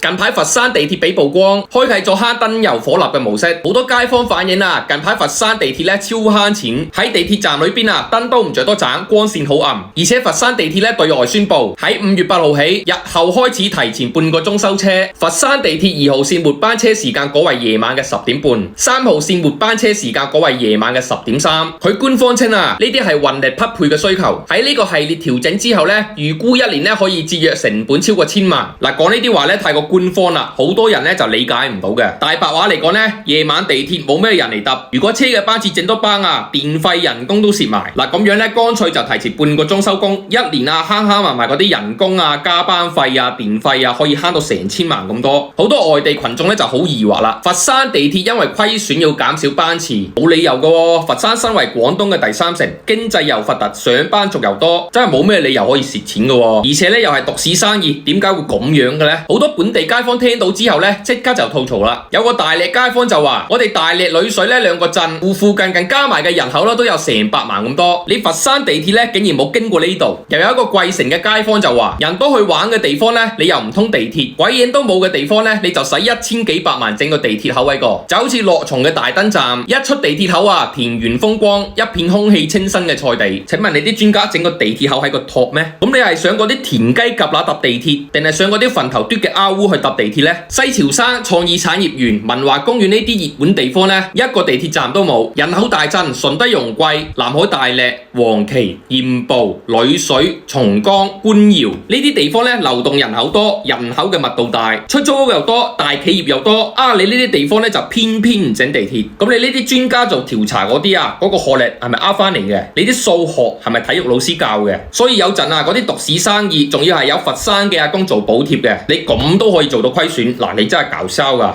近排佛山地鐵俾曝光，開啟咗慳燈油火蠟嘅模式，好多街坊反映啊，近排佛山地鐵咧超慳錢，喺地鐵站裏邊啊燈都唔着多盞，光線好暗，而且佛山地鐵咧對外宣布喺5月8號起，日後開始提前半個鐘收車。佛山地鐵2號線末班車時間改為夜晚嘅10點半，3號線末班車時間改為夜晚嘅10點3。佢官方稱啊，呢啲係運力匹配嘅需求，喺呢個系列調整之後咧，預估1年咧可以節約成本超過1000萬。嗱，講呢啲話咧太過官方啦，好多人咧就理解唔到嘅。大白話嚟講咧，夜晚地鐵冇咩人嚟搭，如果車嘅班次整多班啊，電費人工都蝕埋。嗱，咁樣咧乾脆就提前半個鐘收工，1年啊慳埋嗰啲人工啊、加班費啊、電費啊，可以慳到成1000萬咁多。好多外地群眾咧就好疑惑啦，佛山地鐵因為虧損要減少班次，冇理由噶喎。佛山身為廣東嘅第3城，經濟又發達，上班族又多，真係冇咩理由可以蝕錢噶喎。而且咧又係獨市生意，點解會咁樣嘅咧？好多本地街坊聽到之後咧，即刻就吐槽啦。有個大瀝街坊就話：我哋大瀝女水咧2個鎮附近加埋嘅人口咧都有成百萬咁多，你佛山地鐵咧竟然冇經過呢度。又有一個貴城嘅街坊就話：人多去玩嘅地方咧，你又唔通地鐵，鬼影都冇嘅地方咧，你就使1000幾百萬整個地鐵口位個，就好似樂從嘅大燈站，一出地鐵口啊，田園風光，一片空氣清新嘅菜地。請問你啲專家整個地鐵口喺個托咩？咁你係上嗰啲田雞夾乸搭地鐵，定係上嗰啲墳頭嘟嘅阿烏去搭地鐵呢？西樵山創意產業園、文華公園呢啲熱門地方呢，一個地鐵站都冇，人口大鎮順德容桂、南海大瀝、黃岐、鹽步、溧水、松江、官窯呢啲地方呢，流動人口多，人口嘅密度大，出租屋又多，大企業又多。你呢啲地方呢，就偏唔整地鐵。咁你呢啲專家做調查嗰啲啊，嗰個學歷係咪呃翻嚟嘅？你啲數學係咪體育老師教嘅？所以有陣啊，嗰啲獨市生意仲要係有佛山嘅阿公做補貼嘅，你咁都可以做到虧損，嗱，你真係搞笑㗎。